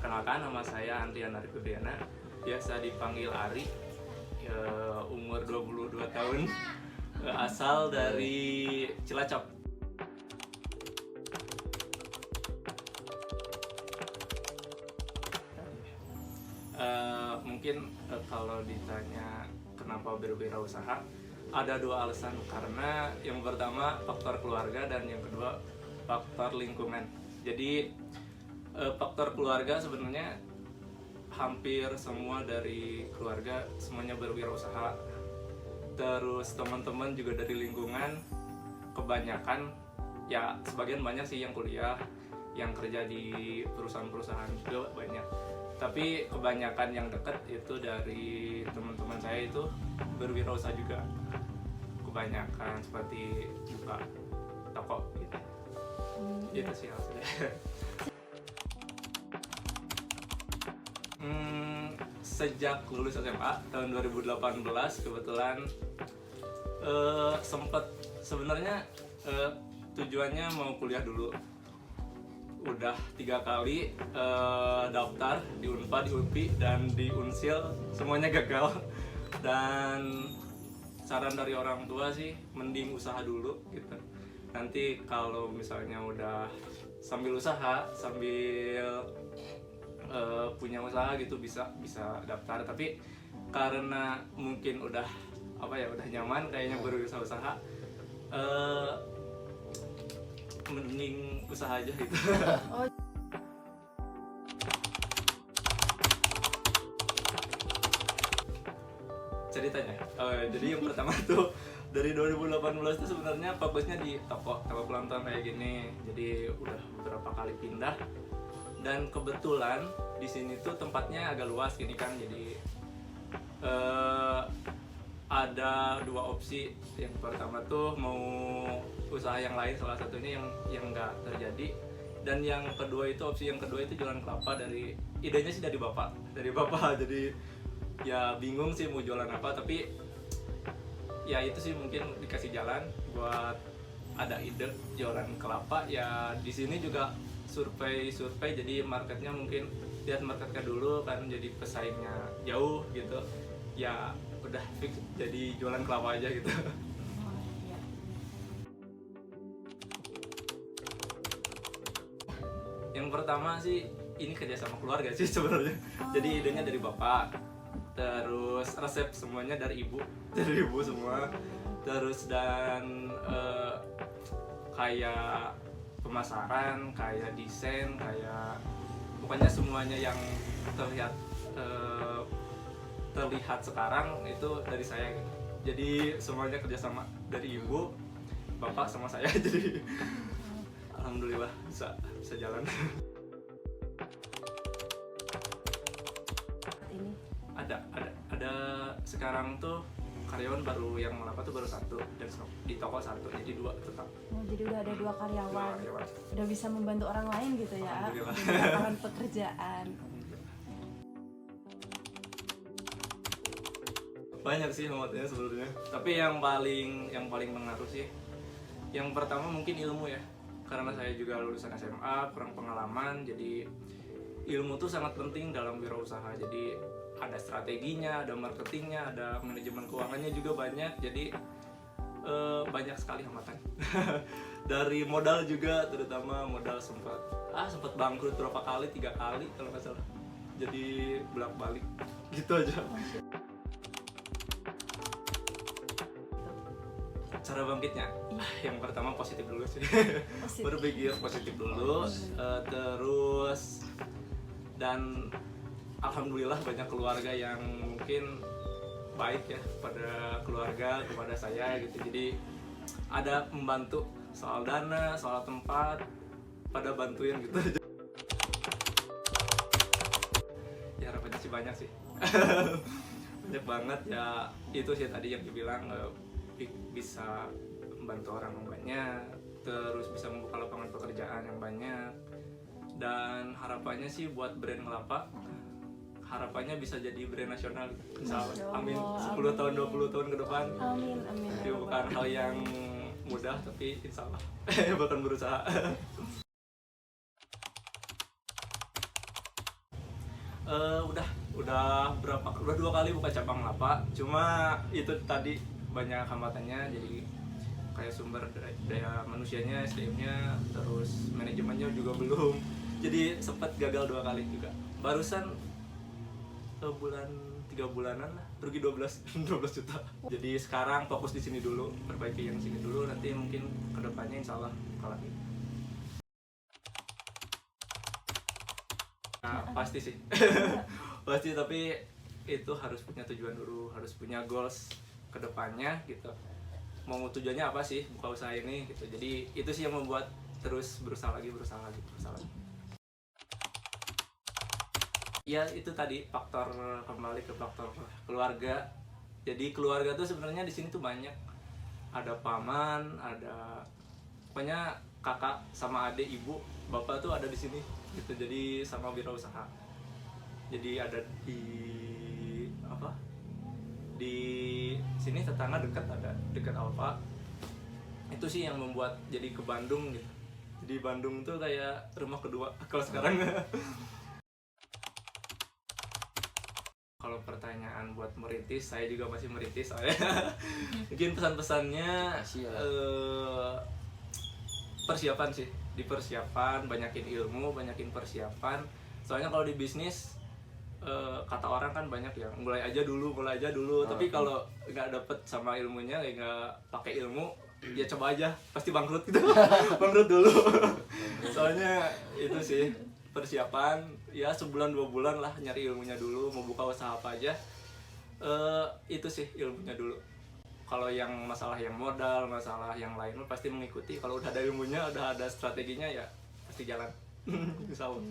Perkenalkan, nama saya Andrian Arif Febriana, biasa dipanggil Ari, umur 22 tahun, asal dari Cilacap. Mungkin kalau ditanya kenapa berwirausaha, ada dua alasan. Karena yang pertama faktor keluarga dan yang kedua faktor lingkungan. Jadi faktor keluarga sebenarnya hampir semua dari keluarga semuanya berwirausaha. Terus teman-teman juga dari lingkungan kebanyakan, ya sebagian banyak sih yang kuliah, yang kerja di perusahaan-perusahaan juga banyak. Tapi kebanyakan yang dekat itu dari teman-teman saya itu berwirausaha juga. Kebanyakan seperti buka toko gitu. Itu sih hasilnya. Sejak lulus SMA tahun 2018 kebetulan sempat sebenarnya tujuannya mau kuliah dulu. Udah 3 kali daftar di Unpad, di UPI, dan di Unsil, semuanya gagal. Dan saran dari orang tua sih mending usaha dulu gitu. Nanti kalau misalnya udah sambil usaha, sambil punya usaha gitu bisa daftar. Tapi karena mungkin udah udah nyaman kayaknya berusaha mending usaha aja gitu. Ceritanya jadi yang pertama tuh dari 2018 tuh sebenarnya fokusnya di toko kelontong kayak gini. Jadi udah beberapa kali pindah, dan kebetulan di sini tuh tempatnya agak luas gini kan. Jadi ada dua opsi. Yang pertama tuh mau usaha yang lain, salah satunya yang nggak terjadi. Dan yang kedua itu opsi yang kedua itu jualan kelapa. Dari idenya sih dari bapak. Jadi ya bingung sih mau jualan apa, tapi ya itu sih mungkin dikasih jalan buat ada ide jualan kelapa. Ya di sini juga survei, jadi marketnya mungkin lihat marketnya dulu kan, jadi pesaingnya jauh gitu. Ya udah fix jadi jualan kelapa aja gitu. Yang pertama sih ini kerja sama keluarga sih sebenarnya. Jadi idenya dari bapak, terus resep semuanya dari ibu semua. Terus dan kayak pemasaran, kayak desain, kayak pokoknya semuanya yang terlihat sekarang itu dari saya gitu. Jadi semuanya kerjasama dari ibu, bapak sama saya. Jadi alhamdulillah bisa jalan. Ada sekarang tuh karyawan baru yang melapa tuh baru 1, dan di toko 1, jadi 2 tetap. Jadi udah ada 2 karyawan. Udah bisa membantu orang lain gitu ya. Lapangan pekerjaan. Banyak sih manfaatnya sebenarnya. Tapi yang paling mengaruh sih yang pertama mungkin ilmu ya. Karena saya juga lulusan SMA, kurang pengalaman, jadi ilmu tuh sangat penting dalam wirausaha. Jadi ada strateginya, ada marketingnya, ada manajemen keuangannya juga banyak. Jadi banyak sekali hambatan. Dari modal juga, terutama modal sempat bangkrut berapa kali, 3 kali kalau nggak salah. Jadi bolak-balik gitu aja. Cara bangkitnya, yang pertama positif dulu sih. Berpikir positif dulu, terus dan alhamdulillah banyak keluarga yang mungkin baik ya pada keluarga, kepada saya gitu. Jadi ada membantu soal dana, soal tempat, pada bantuin gitu. Ya harapannya sih banyak sih. Banyak banget ya, itu sih tadi yang dibilang bisa membantu orang yang banyak, terus bisa membuka lapangan pekerjaan yang banyak. Dan harapannya sih buat brand kelapa, harapannya bisa jadi brand nasional, amin. 10 tahun 20 tahun ke depan. Amin. Itu bukan hal yang mudah, tapi insya Allah bahkan berusaha. Udah udah 2 kali buka cabang lapak, cuma itu tadi banyak hambatannya. Jadi kayak sumber daya manusianya, SDM-nya, terus manajemennya juga belum, jadi sempat gagal 2 kali juga. Barusan 3 bulanan lah rugi 12 juta. Jadi sekarang fokus di sini dulu, perbaiki yang sini dulu, nanti mungkin kedepannya insya Allah buka lagi. Nah, pasti sih pasti, tapi itu harus punya tujuan dulu, harus punya goals kedepannya gitu. Mau tujuannya apa sih buka usaha ini gitu. Jadi itu sih yang membuat terus berusaha lagi. Ya itu tadi faktor, kembali ke faktor keluarga. Jadi keluarga tuh sebenarnya di sini tuh banyak, ada paman, ada pokoknya kakak sama adik, ibu, bapak tuh ada di sini gitu. Jadi sama wirausaha. Jadi ada di sini tetangga dekat Alfa. Itu sih yang membuat jadi ke Bandung gitu. Jadi Bandung tuh kayak rumah kedua kalau sekarang. Kalau pertanyaan buat merintis, saya juga masih merintis soalnya. Mungkin pesan-pesannya persiapan sih, dipersiapan, banyakin ilmu, banyakin persiapan. Soalnya kalau di bisnis kata orang kan banyak ya, mulai aja dulu. Tapi kalau nggak dapet sama ilmunya, kayak nggak pakai ilmu, ya coba aja, pasti bangkrut gitu. Bangkrut dulu. Soalnya itu sih persiapan, ya 1-2 bulan lah nyari ilmunya dulu. Mau buka usaha apa aja, itu sih ilmunya dulu. Kalau yang masalah yang modal, masalah yang lain pasti mengikuti. Kalau udah ada ilmunya, udah ada strateginya, ya pasti jalan. Insya Allah.